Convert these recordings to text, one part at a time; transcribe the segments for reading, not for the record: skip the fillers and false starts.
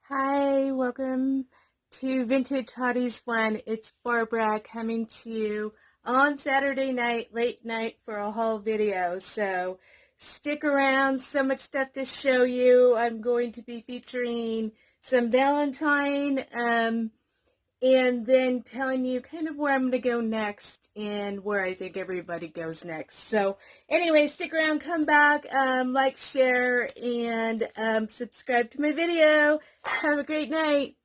Hi, welcome to Vintage Hotties 1. It's Barbara coming to you on Saturday night, late night for a haul video. So stick around, so much stuff to show you. I'm going to be featuring some Valentine and then telling you kind of where I'm going to go next and where I think everybody goes next. So anyway, stick around, come back, like, share, and subscribe to my video. Have a great night.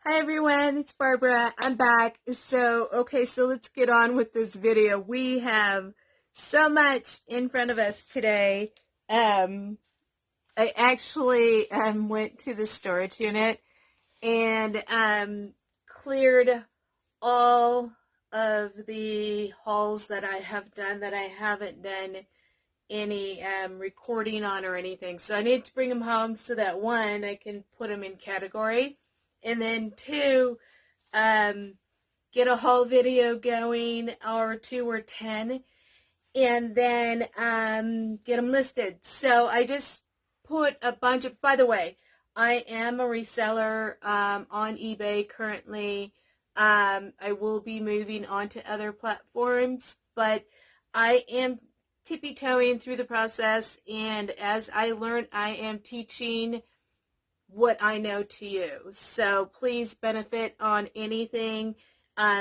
Hi everyone, it's Barbara. I'm back. So let's get on with this video. We have so much in front of us today. I actually went to the storage unit and cleared all of the hauls that I have done that I haven't done any recording on or anything. So I need to bring them home so that one, I can put them in category. And then two, get a haul video going, or 2 or 10, and then get them listed. So I just put a bunch of, by the way, I am a reseller on eBay currently. I will be moving on to other platforms, but I am tippy-toeing through the process, and as I learn, I am teaching what I know to you. So please benefit on anything.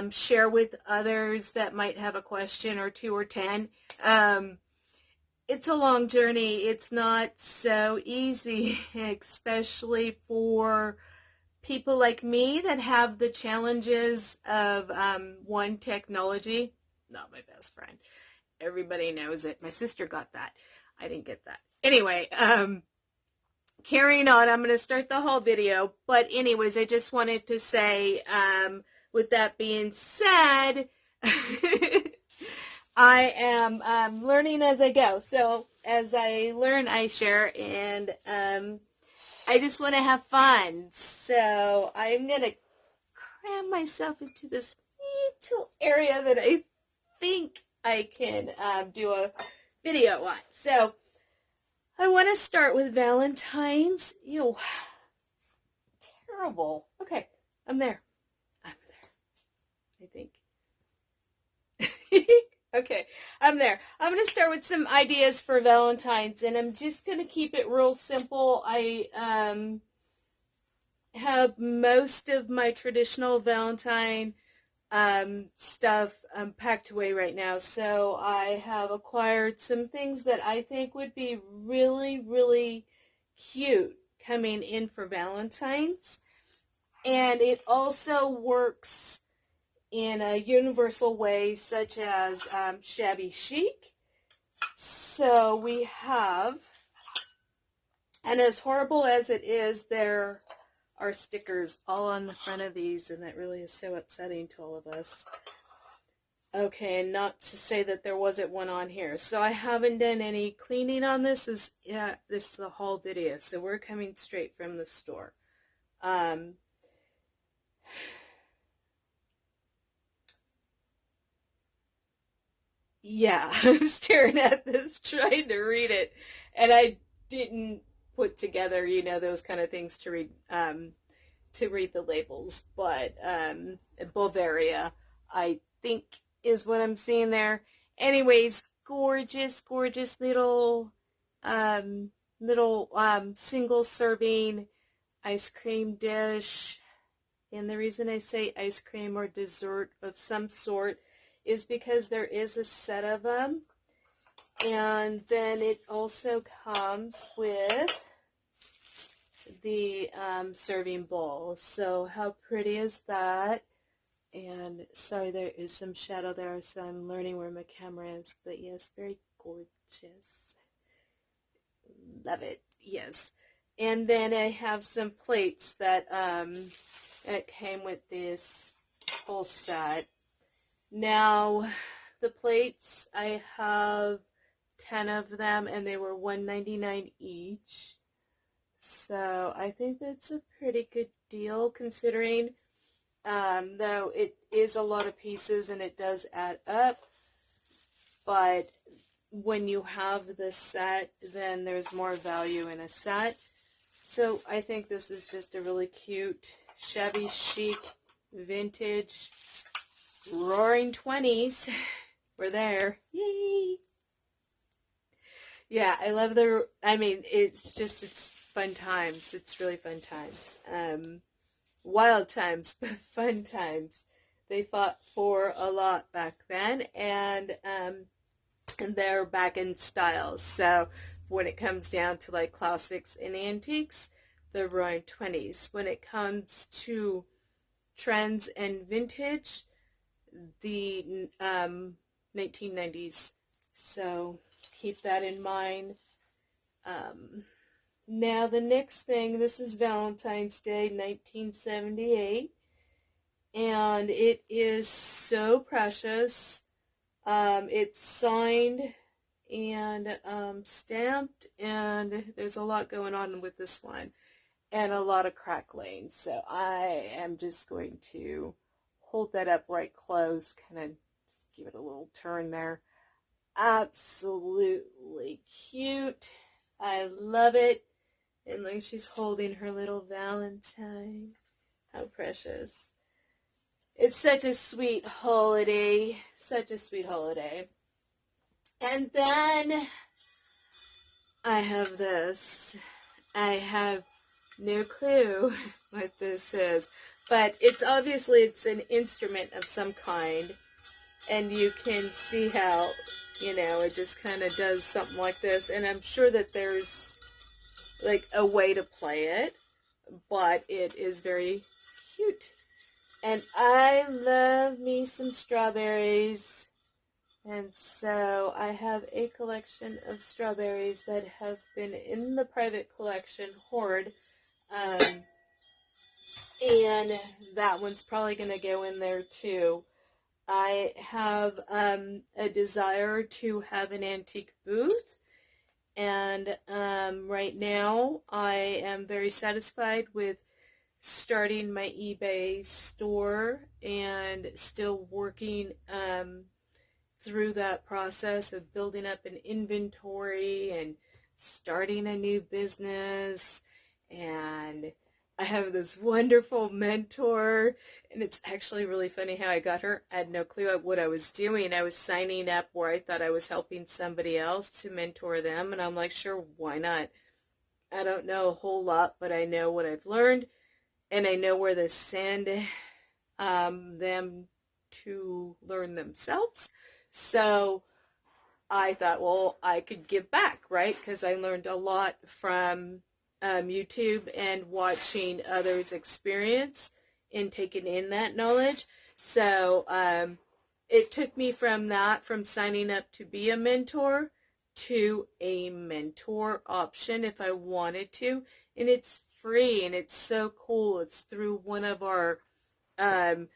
Share with others that might have a question or 2 or 10. It's a long journey. It's not so easy, especially for people like me that have the challenges of one, technology. Not my best friend. Everybody knows it. My sister got that. I didn't get that. Anyway, carrying on, I'm going to start the haul video, but anyways, I just wanted to say, with that being said, I am learning as I go. So as I learn, I share, and I just want to have fun. So I'm going to cram myself into this little area that I think I can do a video on. So I want to start with Valentine's. Ew. Terrible. Okay, I'm there. I think. Okay, I'm there. I'm going to start with some ideas for Valentine's, and I'm just going to keep it real simple. I have most of my traditional Valentine stuff packed away right now, so I have acquired some things that I think would be really, really cute coming in for Valentine's, and it also works in a universal way, such as shabby chic. So we have, and as horrible as it is, there are stickers all on the front of these, and that really is so upsetting to all of us. Okay, and not to say that there wasn't one on here. So I haven't done any cleaning on this. This is a haul video, so we're coming straight from the store. Yeah, I'm staring at this, trying to read it, and I didn't put together, those kind of things to read the labels, but Bavaria, I think, is what I'm seeing there. Anyways, gorgeous, gorgeous little single serving ice cream dish. And the reason I say ice cream or dessert of some sort is because there is a set of them. And then it also comes with the serving bowl. So how pretty is that? And sorry, there is some shadow there, so I'm learning where my camera is. But yes, very gorgeous. Love it. Yes. And then I have some plates that it came with this whole set. Now, the plates, I have 10 of them, and they were $1.99 each. So I think that's a pretty good deal considering, though it is a lot of pieces and it does add up. But when you have the set, then there's more value in a set. So I think this is just a really cute, shabby chic, vintage, roaring 20s. We're there. Yay! Yeah, I love it's fun times. It's really fun times. Wild times, but fun times. They fought for a lot back then, and they're back in styles. So when it comes down to like classics and antiques, the roaring 20s. When it comes to trends and vintage, the 1990s. So keep that in mind. Now the next thing, this is Valentine's Day 1978, and it is so precious. It's signed and stamped, and there's a lot going on with this one, and a lot of crackling. So I am just going to hold that up right close, kind of just give it a little turn there. Absolutely cute. I love it. And like she's holding her little Valentine. How precious. It's such a sweet holiday. Such a sweet holiday. And then I have this. I have no clue what this is. But it's an instrument of some kind. And you can see how, it just kind of does something like this. And I'm sure that there's like a way to play it, but it is very cute. And I love me some strawberries. And so I have a collection of strawberries that have been in the private collection hoard. And that one's probably going to go in there too. I have a desire to have an antique booth. And right now I am very satisfied with starting my eBay store and still working through that process of building up an inventory and starting a new business. And I have this wonderful mentor, and it's actually really funny how I got her. I had no clue what I was doing. I was signing up where I thought I was helping somebody else to mentor them, and I'm like, sure, why not? I don't know a whole lot, but I know what I've learned, and I know where to send them to learn themselves. So I thought, well, I could give back, right? Because I learned a lot from YouTube and watching others experience and taking in that knowledge. So it took me from signing up to be a mentor to a mentor option if I wanted to. And it's free, and it's so cool. It's through one of our, I'm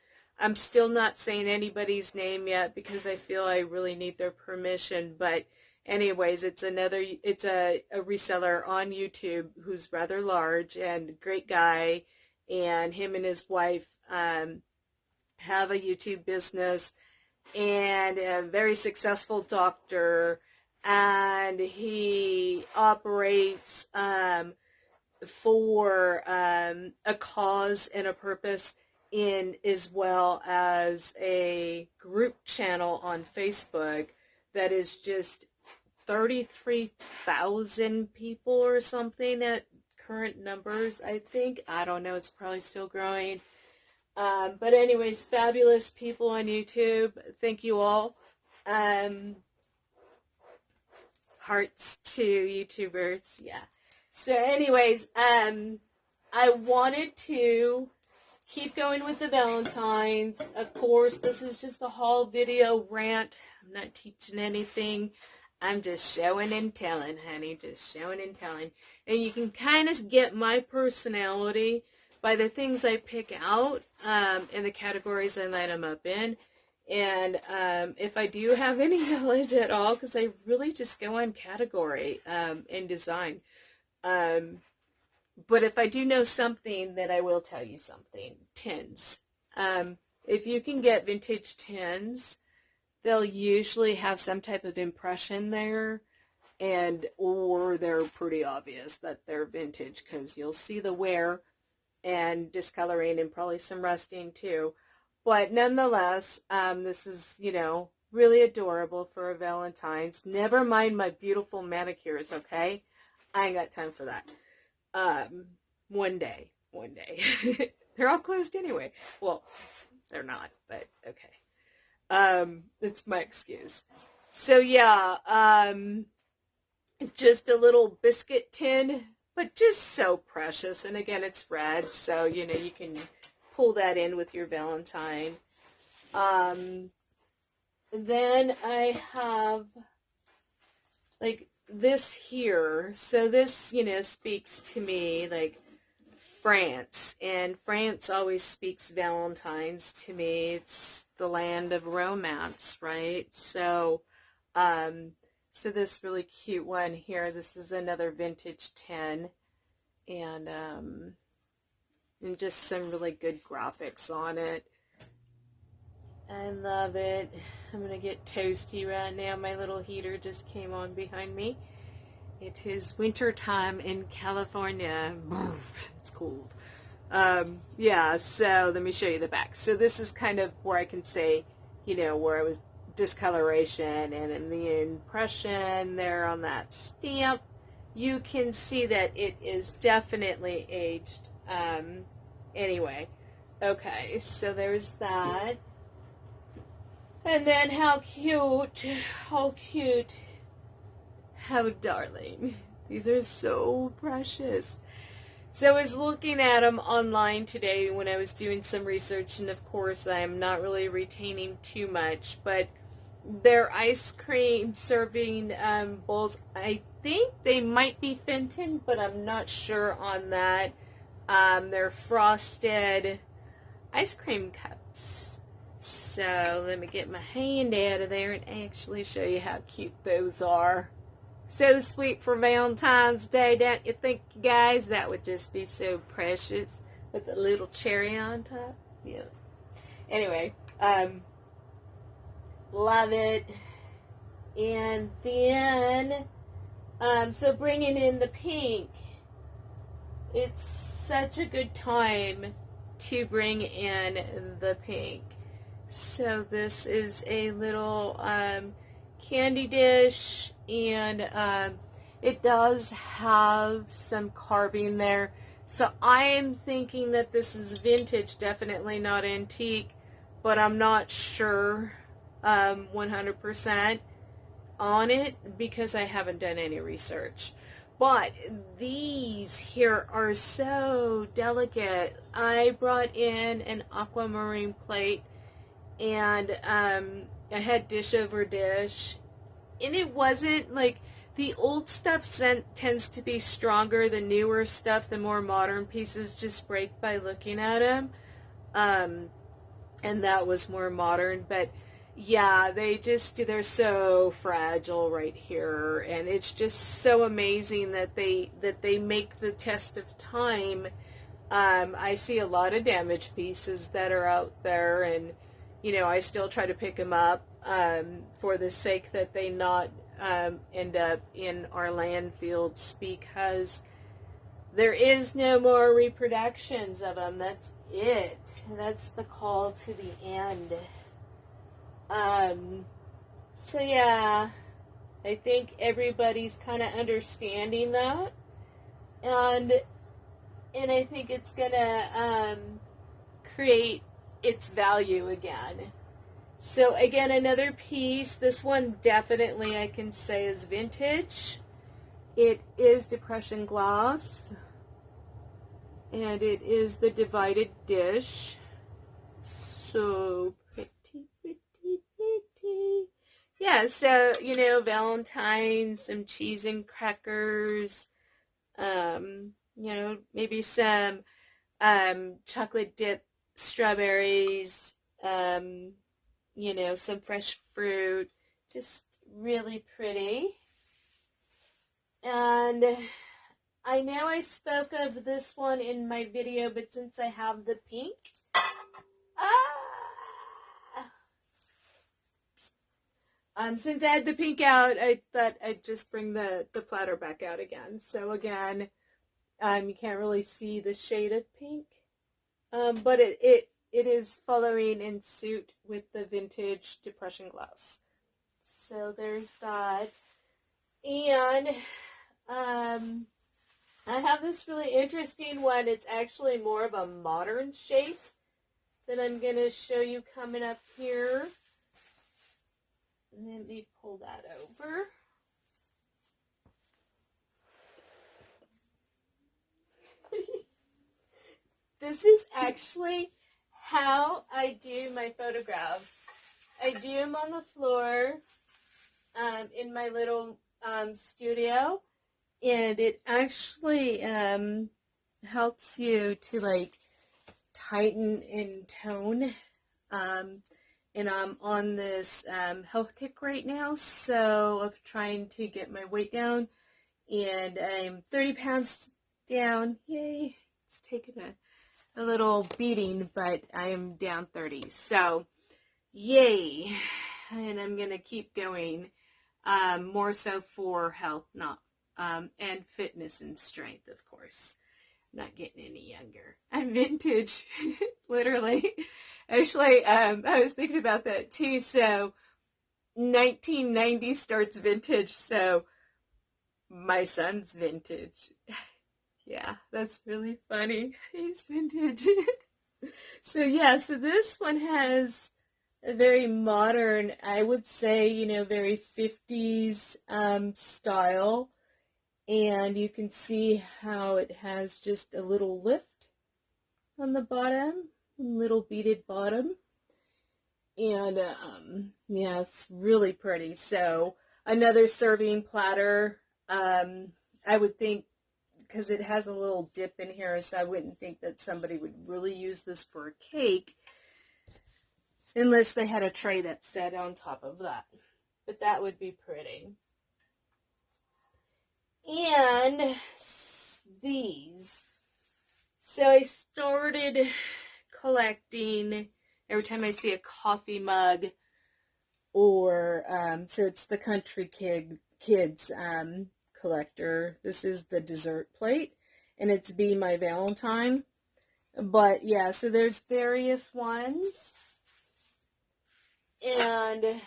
still not saying anybody's name yet because I feel I really need their permission, but anyways, it's a reseller on YouTube who's rather large and a great guy, and him and his wife have a YouTube business, and a very successful doctor, and he operates for a cause and a purpose, in as well as a group channel on Facebook that is just 33,000 people or something at current numbers, I think. I don't know. It's probably still growing. But anyways, fabulous people on YouTube. Thank you all. Hearts to YouTubers. Yeah. So anyways, I wanted to keep going with the Valentines. Of course, this is just a haul video rant. I'm not teaching anything. I'm just showing and telling, honey. Just showing and telling. And you can kind of get my personality by the things I pick out and the categories I line them up in. And if I do have any knowledge at all, because I really just go on category and design. But if I do know something, then I will tell you something. Tins. If you can get vintage tins, they'll usually have some type of impression there, or they're pretty obvious that they're vintage because you'll see the wear and discoloring and probably some rusting too. But nonetheless, this is, you know, really adorable for a Valentine's. Never mind my beautiful manicures, okay? I ain't got time for that. One day. They're all closed anyway. Well, they're not, but okay. It's my excuse. So yeah, just a little biscuit tin, but just so precious. And again, it's red, so you know you can pull that in with your Valentine. Then I have like this here. So this, you know, speaks to me like France, and France always speaks Valentine's to me. It's the land of romance, right? So, so this really cute one here, this is another vintage tin, and just some really good graphics on it. I love it. I'm going to get toasty right now. My little heater just came on behind me. It is winter time in California. It's cold. Yeah, so let me show you the back. So this is kind of where I can say, you know, where I was discoloration, and in the impression there on that stamp, you can see that it is definitely aged. Anyway, okay, so there's that. And then how cute, how darling. These are so precious. So I was looking at them online today when I was doing some research, and of course I'm not really retaining too much, but they're ice cream serving bowls. I think they might be Fenton, but I'm not sure on that. They're frosted ice cream cups. So let me get my hand out of there and actually show you how cute those are. So sweet for Valentine's Day, don't you think, you guys? That would just be so precious with a little cherry on top. Yeah. Anyway, love it. And then, so bringing in the pink. It's such a good time to bring in the pink. So this is a little candy dish, and it does have some carving there. So I'm thinking that this is vintage, definitely not antique, but I'm not sure 100% on it because I haven't done any research. But these here are so delicate. I brought in an aquamarine plate, and I had dish over dish, and it wasn't like, the old stuff tends to be stronger. The newer stuff, the more modern pieces, just break by looking at them, and that was more modern. But yeah, they're so fragile right here, and it's just so amazing that they make the test of time. I see a lot of damaged pieces that are out there, and you know, I still try to pick them up for the sake that they not end up in our landfills, because there is no more reproductions of them. That's it. That's the call to the end. So yeah, I think everybody's kind of understanding that, and I think it's gonna create its value again. So again, another piece. This one definitely I can say is vintage. It is depression gloss. And it is the divided dish. So pretty, pretty, pretty. Yeah, so, you know, Valentine's, some cheese and crackers, you know, maybe some chocolate dip strawberries, you know, some fresh fruit, just really pretty. And I know I spoke of this one in my video, but since I have the pink, since I had the pink out, I thought I'd just bring the platter back out again. So again, you can't really see the shade of pink, but it is following in suit with the vintage depression glass. So there's that. And I have this really interesting one. It's actually more of a modern shape that I'm going to show you coming up here. Let me pull that over. This is actually how I do my photographs. I do them on the floor in my little studio, and it actually helps you to like tighten and tone. And I'm on this health kick right now, so of trying to get my weight down, and I'm 30 pounds down. Yay! It's taken a little beating, but I am down 30, so yay! And I'm gonna keep going, more so for health, not and fitness and strength, of course. I'm not getting any younger. I'm vintage, literally. Actually, I was thinking about that too. So 1990 starts vintage, so my son's vintage. Yeah, that's really funny. He's vintage. So yeah, so this one has a very modern, I would say, you know, very 50s style. And you can see how it has just a little lift on the bottom, little beaded bottom. And yeah, it's really pretty. So another serving platter. I would think, because it has a little dip in here, so I wouldn't think that somebody would really use this for a cake unless they had a tray that sat on top of that. But that would be pretty. And these. So I started collecting every time I see a coffee mug, or so it's the Country Kids collector. This is the dessert plate, and it's Be My Valentine. But yeah, so there's various ones, and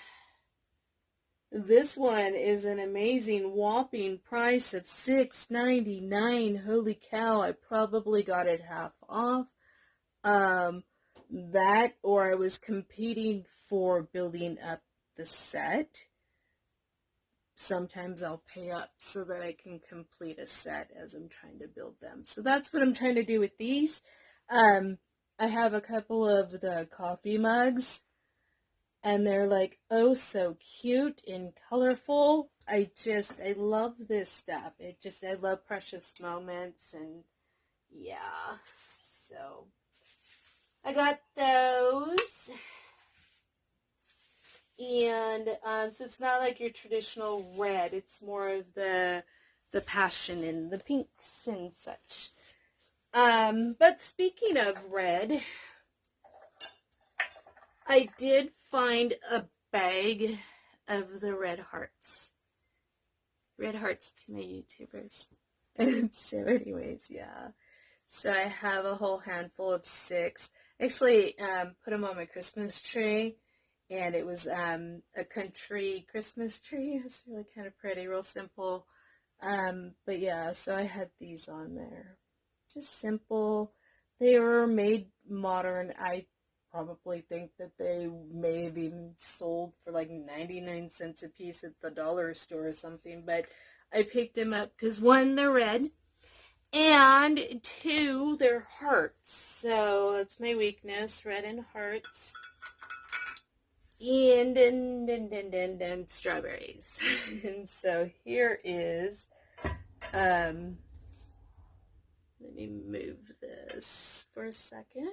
this one is an amazing whopping price of $6.99. Holy cow, I probably got it half off. That, or I was competing for building up the set. Sometimes I'll pay up so that I can complete a set as I'm trying to build them. So that's what I'm trying to do with these. I have a couple of the coffee mugs, and they're like, oh, so cute and colorful. I love this stuff. I love precious moments, and yeah, so I got those. And so it's not like your traditional red. It's more of the passion and the pinks and such. But speaking of red, I did find a bag of the red hearts. Red hearts to my YouTubers. So anyways, yeah. So I have a whole handful of 6. Actually, put them on my Christmas tree. And it was a country Christmas tree. It was really kind of pretty, real simple. But yeah, so I had these on there. Just simple. They were made modern. I probably think that they may have even sold for like 99 cents a piece at the dollar store or something. But I picked them up because, one, they're red. And two, they're hearts. So that's my weakness, red and hearts. And strawberries. And so here is, let me move this for a second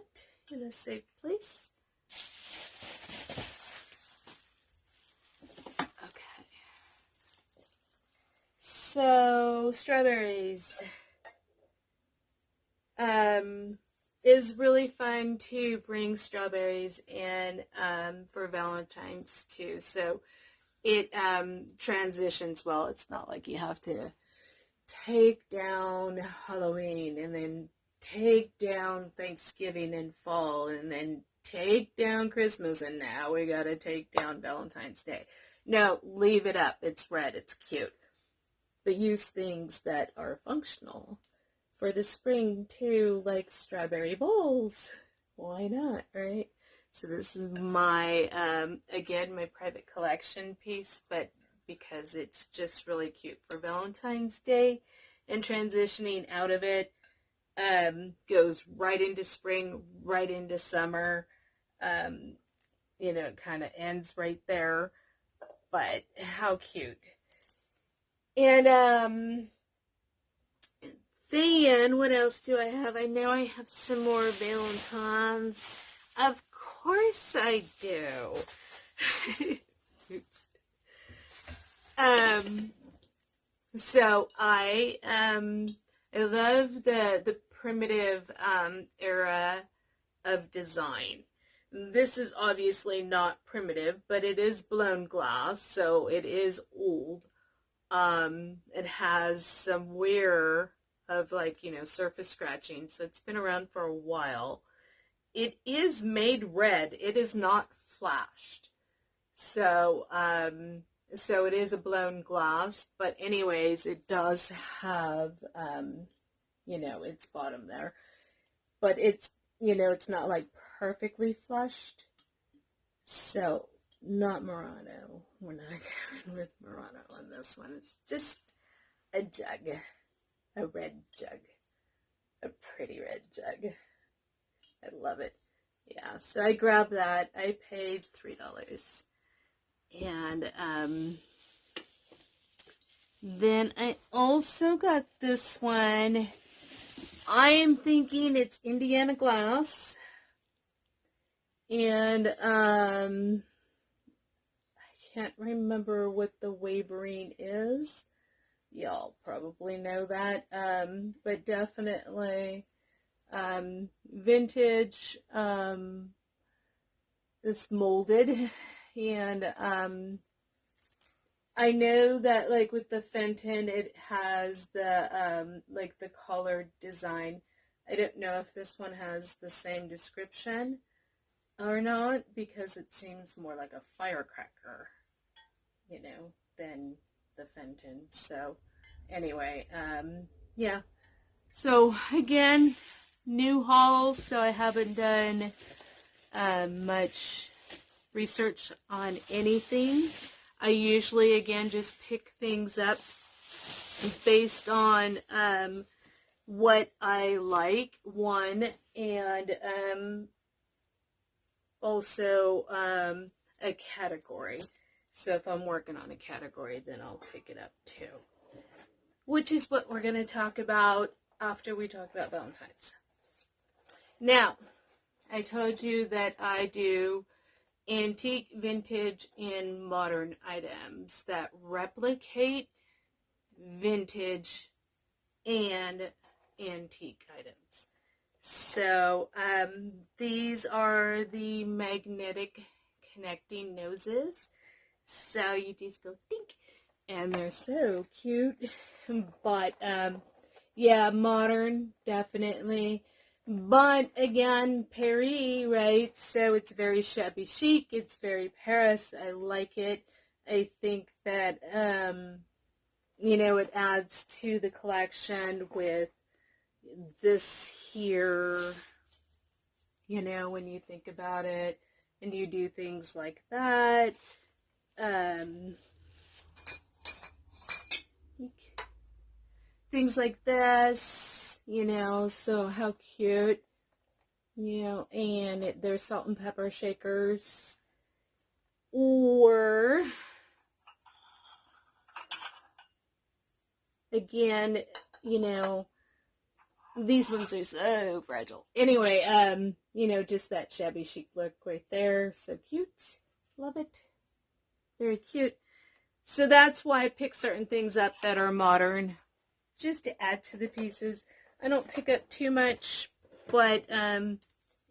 in a safe place. Okay. So strawberries. Is really fun to bring strawberries in for Valentine's too. So it transitions well. It's not like you have to take down Halloween and then take down Thanksgiving and fall and then take down Christmas and now we gotta take down Valentine's Day. No, leave it up. It's red. It's cute. But use things that are functional for the spring too, like strawberry bowls. Why not, right? So this is my, again, my private collection piece, but because it's just really cute for Valentine's Day, and transitioning out of it goes right into spring, right into summer. You know, it kind of ends right there, but how cute. And then, what else do I have? I know I have some more Valentines. Of course I do. Oops. So I love the primitive era of design. This is obviously not primitive, but it is blown glass, so it is old. It has some wear of, like, you know, surface scratching, so it's been around for a while. It is made red. It is not flashed. So so it is a blown glass, but anyways, it does have you know, its bottom there. But it's, you know, it's not like perfectly flushed. So not Murano. We're not going with Murano on this one. It's just a jug. A red jug. A pretty red jug. I love it. Yeah, so I grabbed that. I paid $3. And then I also got this one. I am thinking it's Indiana glass. And I can't remember what the wavering is. Y'all probably know that, but definitely vintage. It's molded, and I know that, like, with the Fenton, it has the like the colored design. I don't know if this one has the same description or not, because it seems more like a firecracker, you know, than the Fenton. So anyway, yeah. So again, new hauls, so I haven't done much research on anything. I usually, again, just pick things up based on what I like, one, and also a category. So if I'm working on a category, then I'll pick it up too, which is what we're going to talk about after we talk about Valentine's. Now, I told you that I do antique, vintage, and modern items that replicate vintage and antique items. So these are the magnetic connecting noses. So you just go dink, and they're so cute. But yeah, modern, definitely. But again, Paris, right? So it's very shabby chic. It's very Paris. I like it. I think that, you know, it adds to the collection with this here, you know, when you think about it, and you do things like that. Things like this. you know, so how cute, you know, and they're salt and pepper shakers. Or, again, you know, these ones are so fragile. Anyway, you know, just that shabby chic look right there. So cute. Love it. Very cute. So that's why I pick certain things up that are modern, just to add to the pieces. I don't pick up too much, but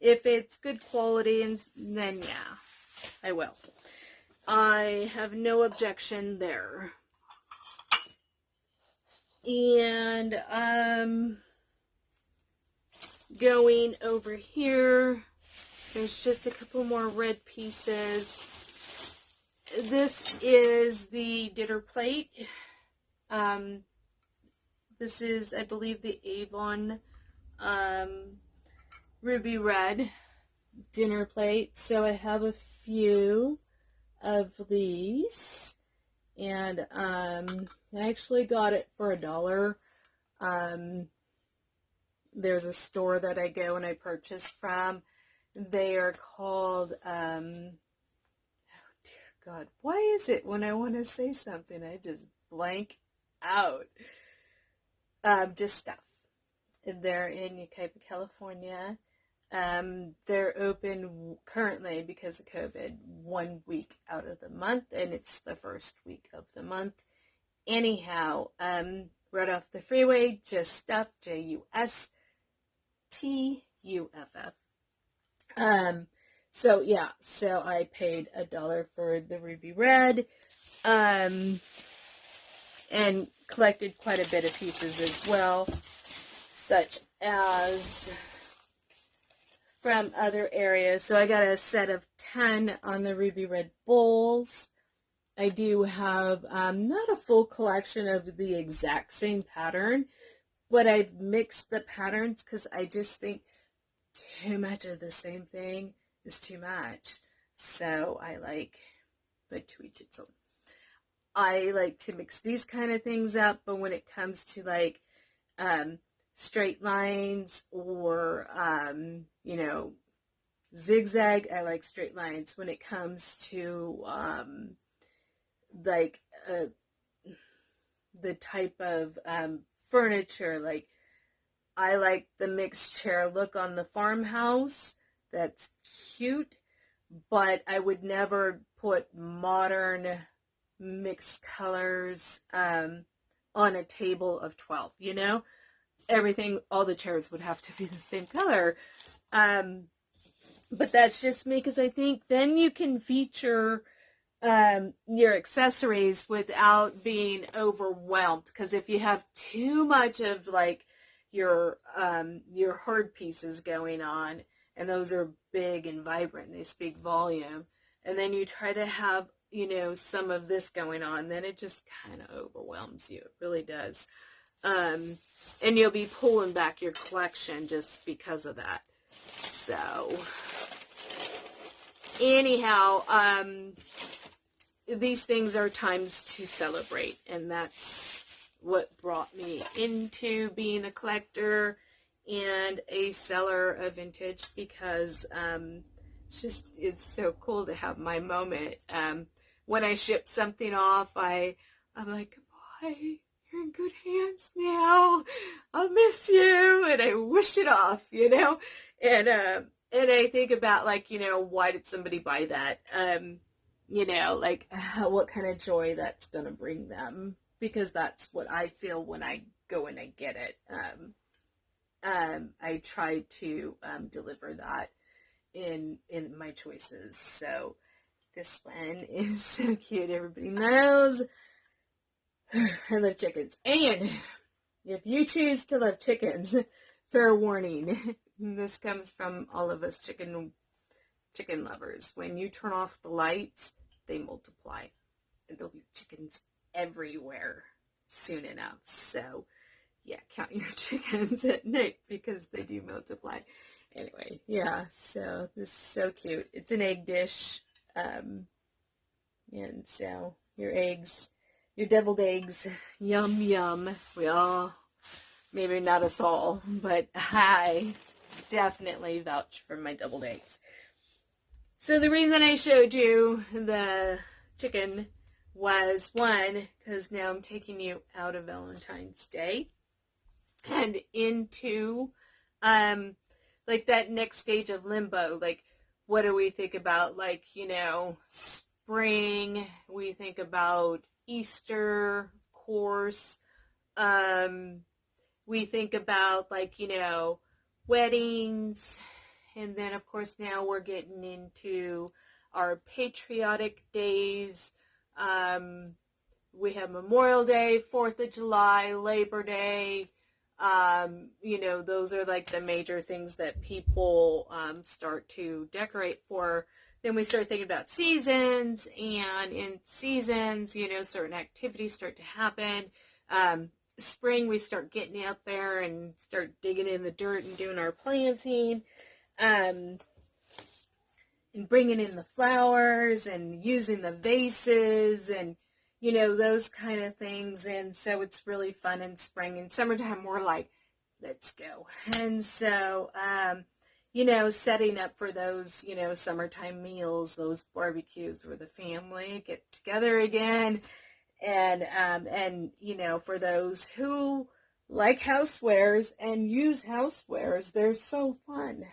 if it's good quality, and then yeah, I will. I have no objection there. And going over here, there's just a couple more red pieces. This is the dinner plate. This is, I believe, the Avon ruby red dinner plate. So I have a few of these, and I actually got it for $1. There's a store that I go and I purchase from. They are called, oh dear God, why is it when I want to say something I just blank out? Just Stuff. They're in Yucaipa, California. They're open currently, because of COVID, 1 week out of the month, and it's the first week of the month. Anyhow, right off the freeway, Just Stuff, JUSTUFF. So yeah, so I paid $1 for the ruby red, and collected quite a bit of pieces as well, such as from other areas. So I got a set of 10 on the ruby red bowls. I do have not a full collection of the exact same pattern, but I've mixed the patterns because I just think too much of the same thing is too much. So I like, but to each its own. I like to mix these kind of things up, but when it comes to like straight lines or, you know, zigzag, I like straight lines. When it comes to like the type of furniture, like I like the mixed chair look on the farmhouse. That's cute, but I would never put modern mixed colors on a table of 12, you know? Everything, all the chairs would have to be the same color. But that's just me, because I think then you can feature your accessories without being overwhelmed. Because if you have too much of like your hard pieces going on, and those are big and vibrant, they speak volume, and then you try to have, you know, some of this going on, then it just kind of overwhelms you. It really does. And you'll be pulling back your collection just because of that. So anyhow, these things are times to celebrate, and that's what brought me into being a collector and a seller of vintage, because it's so cool to have my moment. When I ship something off, I'm like, goodbye, you're in good hands now, I'll miss you, and I wish it off, you know. And I think about, like, you know, why did somebody buy that? You know, like what kind of joy that's gonna bring them, because that's what I feel when I go and I get it. I try to deliver that in my choices. So this one is so cute. Everybody knows I love chickens. And if you choose to love chickens, fair warning, this comes from all of us chicken lovers. When you turn off the lights, they multiply, and there'll be chickens everywhere soon enough. So yeah, count your chickens at night, because they do multiply. Anyway, yeah, so this is so cute. It's an egg dish. And so your eggs, your deviled eggs, yum, yum. We all Maybe not us all, but I definitely vouch for my deviled eggs. So the reason I showed you the chicken was, one, because now I'm taking you out of Valentine's Day and into like that next stage of limbo. Like, what do we think about? Like, spring, we think about Easter, of course. We think about, like, weddings. And then, of course, now we're getting into our patriotic days. We have Memorial Day, 4th of July, Labor Day. Those are like the major things that people start to decorate for. Then we start thinking about seasons, and in seasons, certain activities start to happen. Spring, we start getting out there and start digging in the dirt and doing our planting. And bringing in the flowers and using the vases and, those kind of things. And so it's really fun in spring. And summertime, we're like, let's go. And so, setting up for those, summertime meals, those barbecues where the family get together again. And for those who like housewares and use housewares, they're so fun.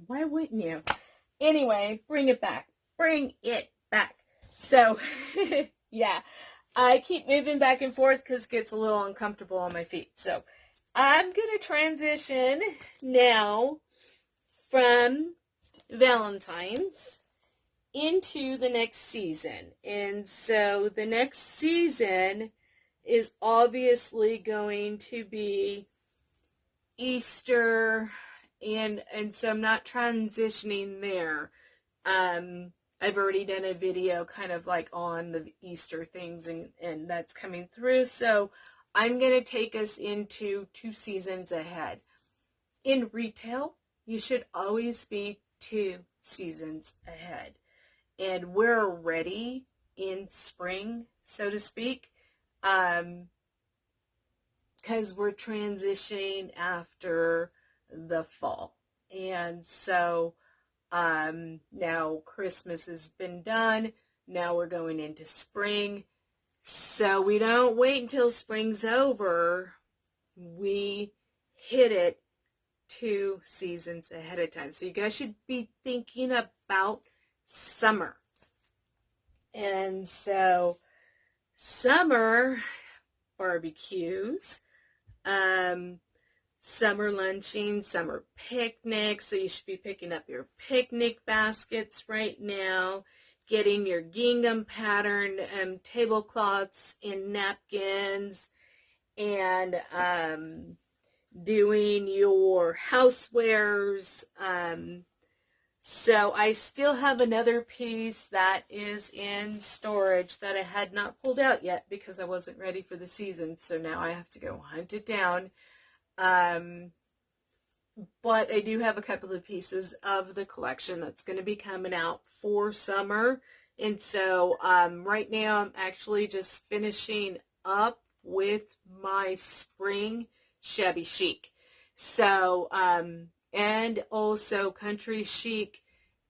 Why wouldn't you? Anyway, bring it back. Bring it back. So, yeah, I keep moving back and forth because it gets a little uncomfortable on my feet. So, I'm going to transition now from Valentine's into the next season. And so, the next season is obviously going to be Easter. And so I'm not transitioning there. I've already done a video kind of like on the Easter things, and that's coming through. So I'm going to take us into 2 seasons ahead. In retail, you should always be 2 seasons ahead. And we're ready in spring, so to speak, because we're transitioning after the fall. And so now Christmas has been done. Now we're going into spring. So we don't wait until spring's over. We hit it 2 seasons ahead of time. So you guys should be thinking about summer. And so summer barbecues, summer lunching, summer picnics. So you should be picking up your picnic baskets right now, getting your gingham pattern tablecloths and napkins, and doing your housewares. So I still have another piece that is in storage that I had not pulled out yet because I wasn't ready for the season. So now I have to go hunt it down. But I do have a couple of pieces of the collection that's going to be coming out for summer. And so right now I'm actually just finishing up with my spring shabby chic. So, and also country chic.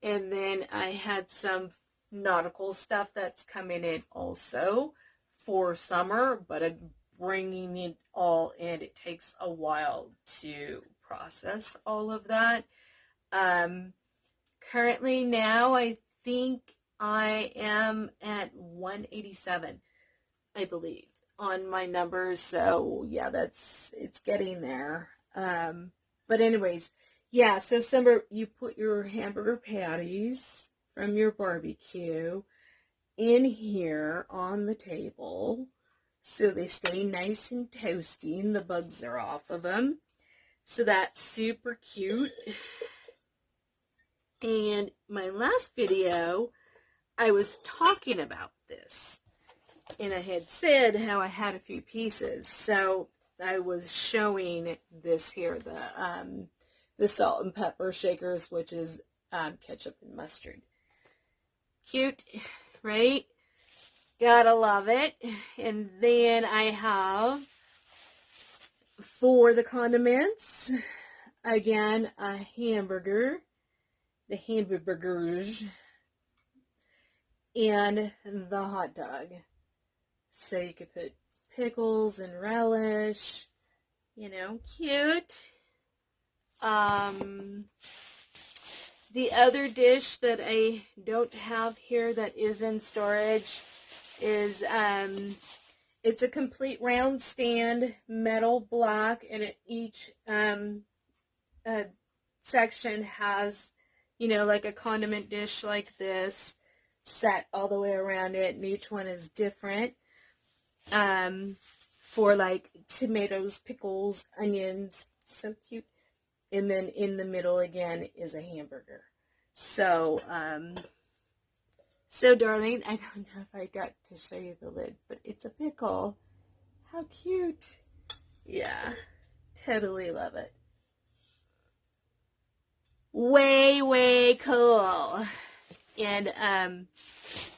And then I had some nautical stuff that's coming in also for summer, but I'm bringing it all in. It takes a while to process all of that. Currently now I think I am at 187, I believe, on my numbers. So yeah, it's getting there. But anyways, yeah, so summer, you put your hamburger patties from your barbecue in here on the table so they stay nice and toasty and the bugs are off of them. So that's super cute. And my last video, I was talking about this. And I had said how I had a few pieces. So I was showing this here, the salt and pepper shakers, which is ketchup and mustard. Cute, right? Gotta love it. And then I have For the condiments, again, a hamburger, the hamburgers, and the hot dog. So you could put pickles and relish, you know, cute. The other dish that I don't have here that is in storage is, it's a complete round stand metal block, and each section has, you know, like a condiment dish like this set all the way around it, and each one is different. For like tomatoes, pickles, onions, so cute. And then in the middle again is a hamburger. So, so darling, I don't know if I got to show you the lid, but it's a pickle. How cute. Yeah, totally love it. Way, way cool. And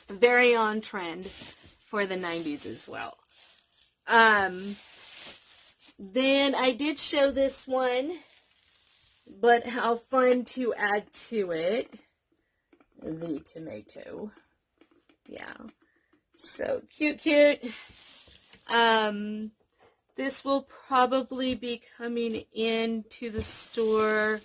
very on trend for the 90s as well. Then I did show this one, but how fun to add to it, the tomato. Yeah, so cute, cute. This will probably be coming into the store,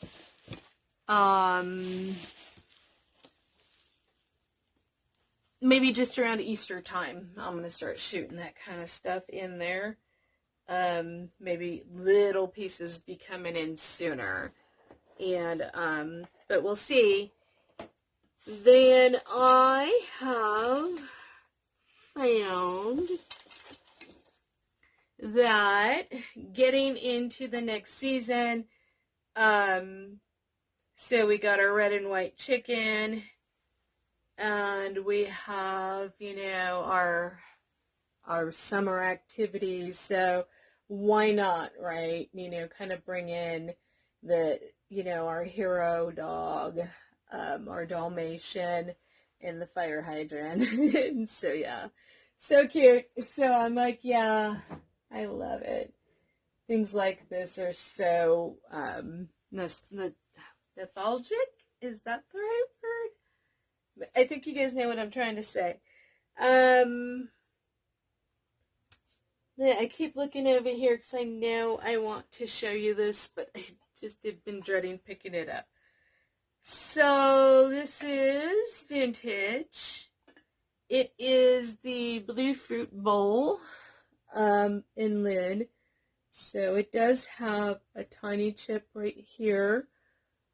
maybe just around Easter time. I'm going to start shooting that kind of stuff in there. Maybe little pieces be coming in sooner. And, but we'll see. Then I have found that getting into the next season, so we got our red and white chicken, and we have, you know, our summer activities, so why not, right? You know, kind of bring in the, you know, our hero dog, our Dalmatian, and the fire hydrant. And so, yeah, so cute. So I'm like, yeah, I love it. Things like this are so nostalgic. Is that the right word? I think you guys know what I'm trying to say. I keep looking over here because I know I want to show you this, but I just have been dreading picking it up. So this is vintage. It is the Blue Fruit Bowl in lid. So it does have a tiny chip right here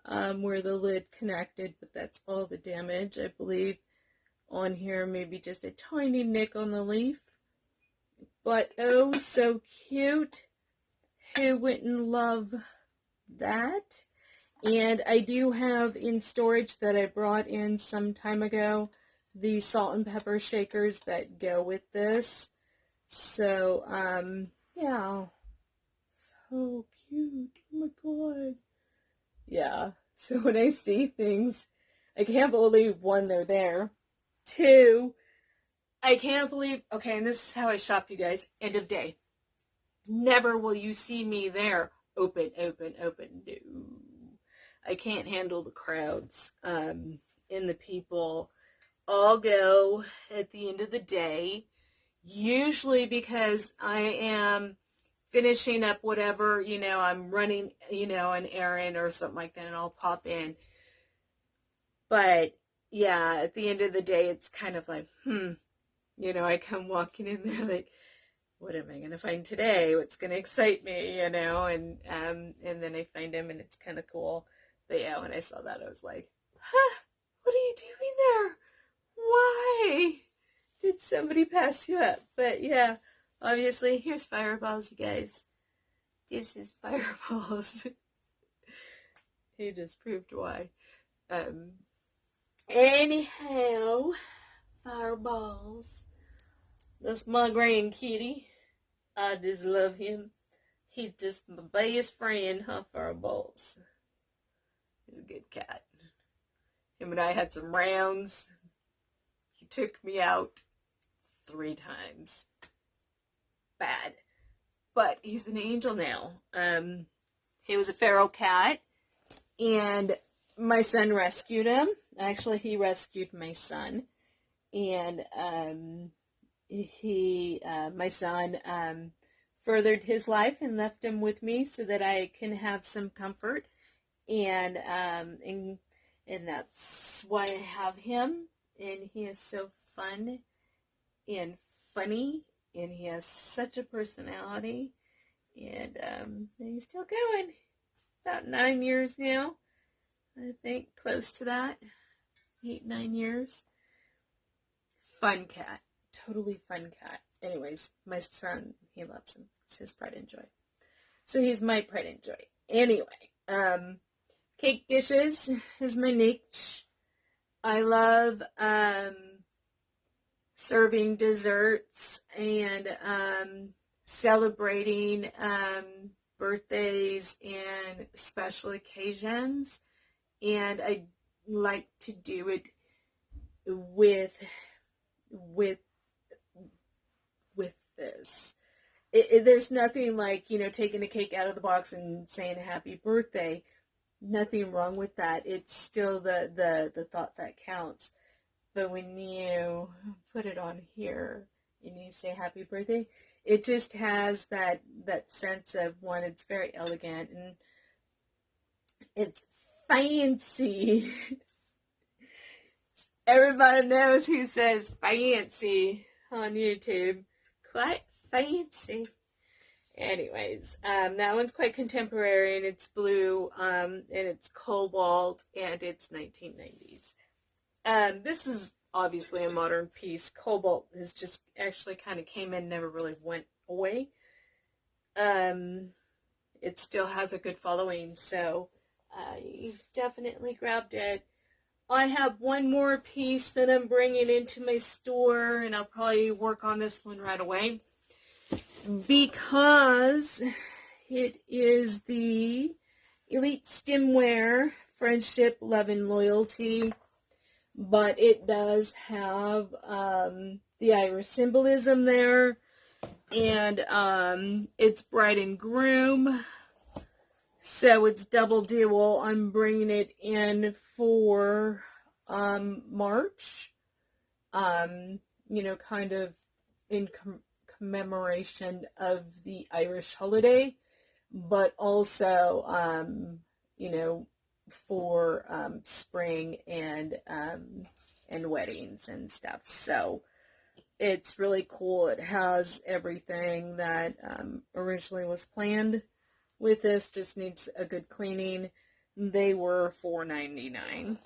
where the lid connected, but that's all the damage. I believe on here maybe just a tiny nick on the leaf. But oh, so cute. Who wouldn't love that? And I do have in storage that I brought in some time ago the salt and pepper shakers that go with this. So, yeah. So cute. Oh my god. Yeah. So when I see things, I can't believe, one, they're there. Two, I can't believe, okay, and this is how I shop, you guys. End of day. Never will you see me there. Open, open, open. No. I can't handle the crowds and the people. I'll go at the end of the day, usually because I am finishing up whatever, you know, I'm running, you know, an errand or something like that, and I'll pop in. But yeah, at the end of the day, it's kind of like, you know, I come walking in there like, what am I going to find today? What's going to excite me, you know? And then I find him, and it's kind of cool. But yeah, when I saw that, I was like, huh, what are you doing there? Why did somebody pass you up? But yeah, obviously, here's Fireballs, you guys. This is Fireballs. He just proved why. Anyhow, Fireballs. That's my grand kitty. I just love him. He's just my best friend, huh, Fireballs? He's a good cat. Him and I had some rounds. He took me out 3 times. Bad. but he's an angel now. He was a feral cat, and my son rescued him. Actually, he rescued my son, and my son furthered his life and left him with me so that I can have some comfort, and that's why I have him. And he is so fun and funny, and he has such a personality, and he's still going. About 9 years now, I think, close to that, 8, 9 years. Fun cat, totally fun cat. Anyways, my son, he loves him. It's his pride and joy. So he's my pride and joy. Anyway, cake dishes is my niche. I love serving desserts and celebrating birthdays and special occasions, and I like to do it with this. There's nothing like, taking a cake out of the box and saying happy birthday. Nothing wrong with that. It's still the thought that counts. But when you put it on here and you say happy birthday, it just has that sense of, one, it's very elegant and it's fancy. Everybody knows who says fancy on YouTube. Quite fancy. Anyways, that one's quite contemporary, and it's blue, and it's cobalt, and it's 1990s. This is obviously a modern piece. Cobalt is just actually kind of came in, never really went away. It still has a good following, so I definitely grabbed it. I have one more piece that I'm bringing into my store, and I'll probably work on this one right away, because it is the Elite Stemware Friendship, Love, and Loyalty, but it does have the Irish symbolism there, and it's bride and groom, so it's double dual. I'm bringing it in for March, kind of in commemoration of the Irish holiday, but also, for spring and weddings and stuff. So it's really cool. It has everything that originally was planned with this. Just needs a good cleaning. They were $4.99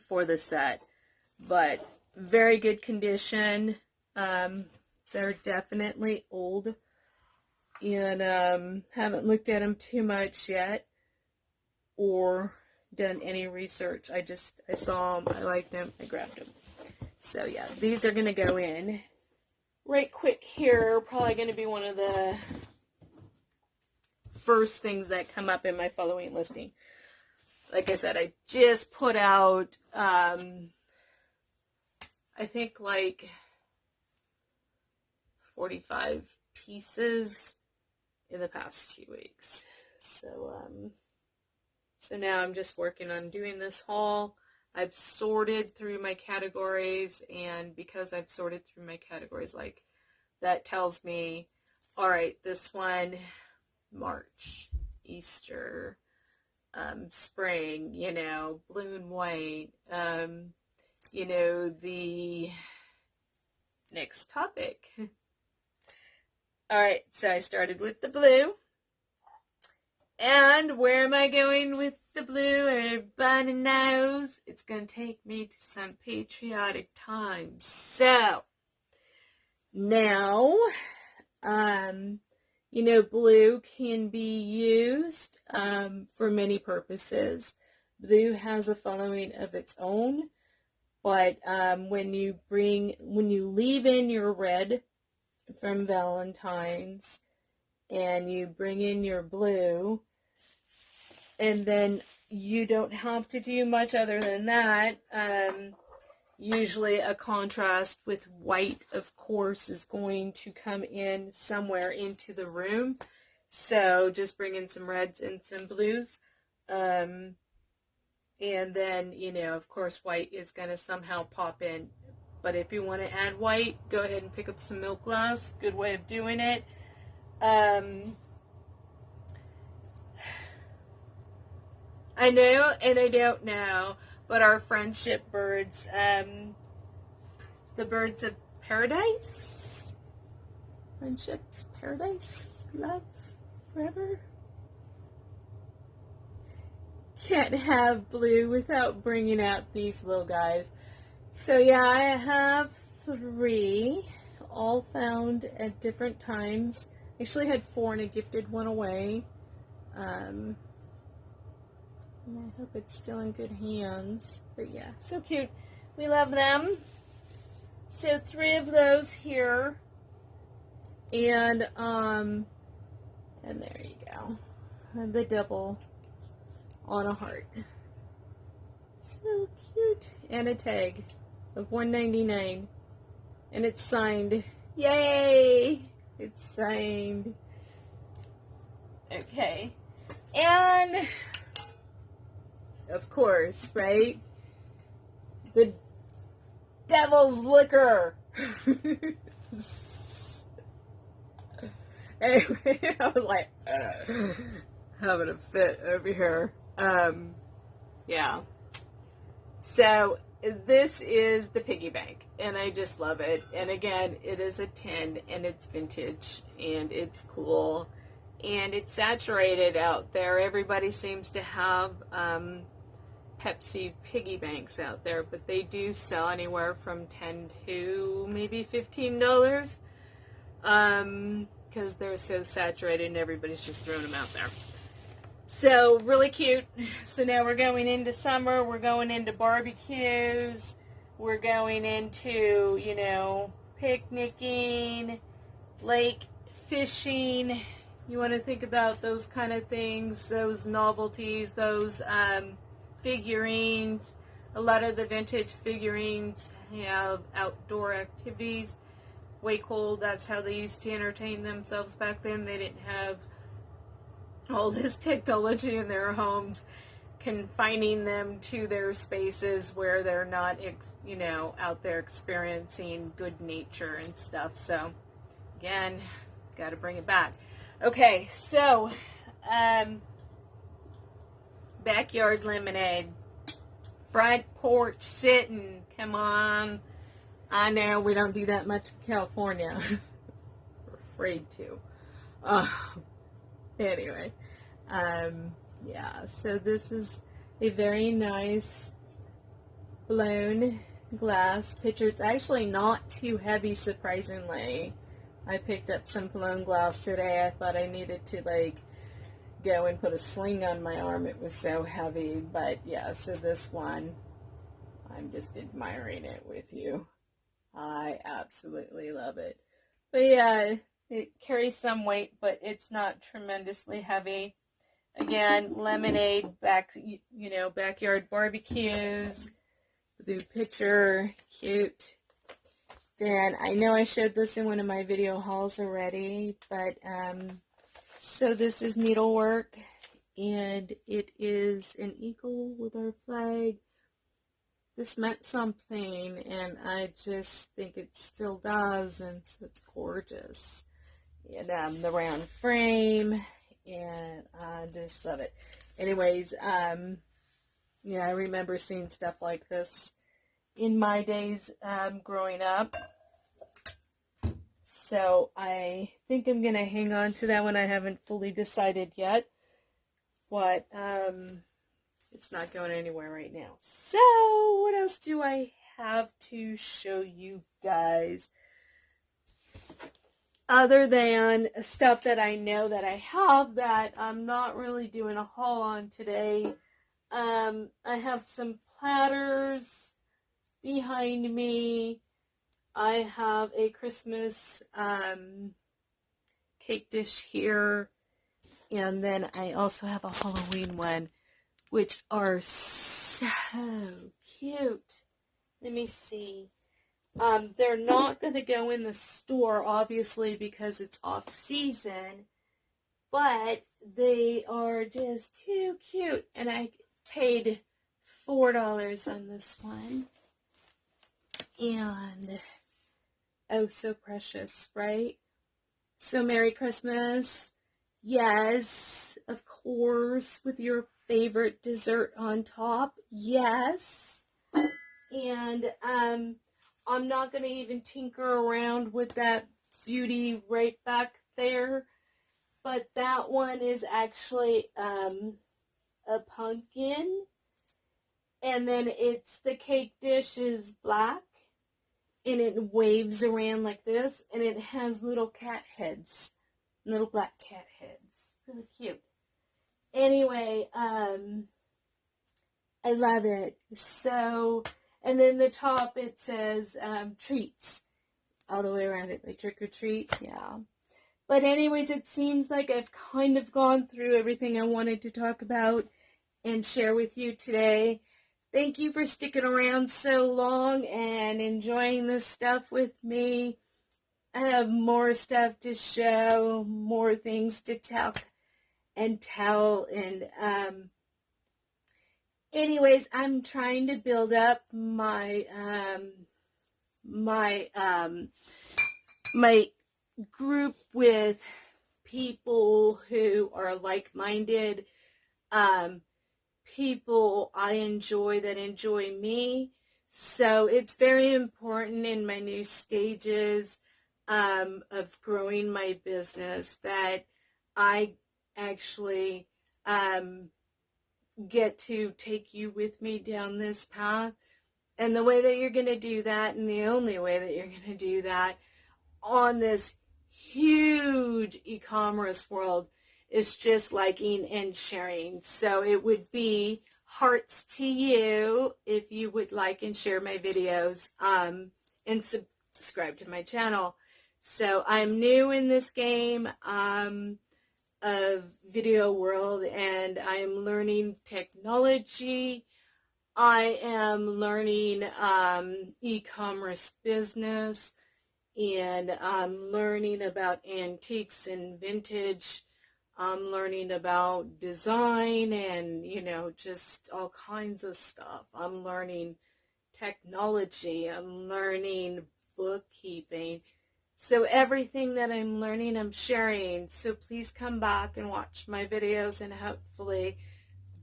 for the set, but very good condition. They're definitely old, and haven't looked at them too much yet or done any research. I saw them, I liked them, I grabbed them. So yeah, these are going to go in right quick here. Probably going to be one of the first things that come up in my following listing. Like I said, I just put out, I think like 45 pieces in the past 2 weeks. So now I'm just working on doing this haul. I've sorted through my categories, and because I've sorted through my categories, like, that tells me, all right, this one, March, Easter, spring, blue and white, the next topic. All right, so I started with the blue. And where am I going with the blue? Everybody knows it's going to take me to some patriotic times. So, now, blue can be used for many purposes. Blue has a following of its own, but when you leave in your red from Valentine's, and you bring in your blue, and then you don't have to do much other than that. Usually a contrast with white, of course, is going to come in somewhere into the room. So just bring in some reds and some blues. And then, you know, of course, white is going to somehow pop in. But if you want to add white, go ahead and pick up some milk glass. Good way of doing it. I know and I don't know, but our friendship birds, the birds of paradise, friendships, paradise, love, forever, can't have blue without bringing out these little guys. So yeah, I have 3, all found at different times. Actually had 4 and I gifted 1 away. And I hope it's still in good hands. But yeah, so cute. We love them. So 3 of those here. And there you go. And the double on a heart. So cute. And a tag of $1.99. And it's signed. Yay! It's signed. Okay. And of course, right? The devil's liquor. Anyway, I was like, having a fit over here. Yeah. So this is the piggy bank, and I just love it. And again, it is a tin, and it's vintage, and it's cool, and it's saturated out there. Everybody seems to have Pepsi piggy banks out there, but they do sell anywhere from $10 to maybe $15, because they're so saturated and everybody's just throwing them out there. So really cute. So now we're going into summer, we're going into barbecues, we're going into, you know, picnicking, lake fishing. You want to think about those kind of things, those novelties, those figurines. A lot of the vintage figurines have outdoor activities. Way cool. That's how they used to entertain themselves back then. They didn't have all this technology in their homes, confining them to their spaces where they're not, you know, out there experiencing good nature and stuff. So again, got to bring it back. Okay, so backyard lemonade, front porch sitting. Come on. I know we don't do that much in California. We're afraid to. Anyway, yeah, so this is a very nice blown glass pitcher. It's actually not too heavy, surprisingly. I picked up some blown glass today. I thought I needed to, like, go and put a sling on my arm. It was so heavy. But yeah, so this one, I'm just admiring it with you. I absolutely love it. But yeah, it carries some weight, but it's not tremendously heavy. Again, lemonade, you know, backyard barbecues, blue pitcher, cute. Then I know I showed this in one of my video hauls already, but so this is needlework, and it is an eagle with our flag. This meant something, and I just think it still does, and so it's gorgeous. And the round frame, and I just love it. Anyways, yeah, I remember seeing stuff like this in my days growing up. So I think I'm going to hang on to that one. I haven't fully decided yet, but it's not going anywhere right now. So what else do I have to show you guys? Other than stuff that I know that I have that I'm not really doing a haul on today. I have some platters behind me. I have a Christmas cake dish here. And then I also have a Halloween one, which are so cute. let me see. They're not going to go in the store, obviously, because it's off season, but they are just too cute, and I paid $4 on this one, and oh, so precious, right? So Merry Christmas. Yes, of course, with your favorite dessert on top. Yes. And I'm not going to even tinker around with that beauty right back there. But that one is actually a pumpkin. And then the cake dish is black. And it waves around like this. And it has little cat heads. Little black cat heads. Really cute. Anyway, I love it. So, and then the top it says treats all the way around it, like trick or treat. Yeah. But anyways, it seems like I've kind of gone through everything I wanted to talk about and share with you today. Thank you for sticking around so long and enjoying this stuff with me. I have more stuff to show, more things to tell. And anyways, I'm trying to build up my my group with people who are like-minded, people I enjoy that enjoy me. So it's very important in my new stages of growing my business that I actually get to take you with me down this path. And the way that you're going to do that, and the only way that you're going to do that on this huge e-commerce world, is just liking and sharing. So it would be hearts to you if you would like and share my videos and subscribe to my channel. So I'm new in this game of video world, and I am learning technology. I am learning e-commerce business, and I'm learning about antiques and vintage. I'm learning about design and, just all kinds of stuff. I'm learning technology. I'm learning bookkeeping. So everything that I'm learning, I'm sharing. So please come back and watch my videos, and hopefully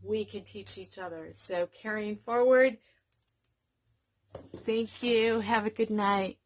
we can teach each other. So carrying forward, thank you. Have a good night.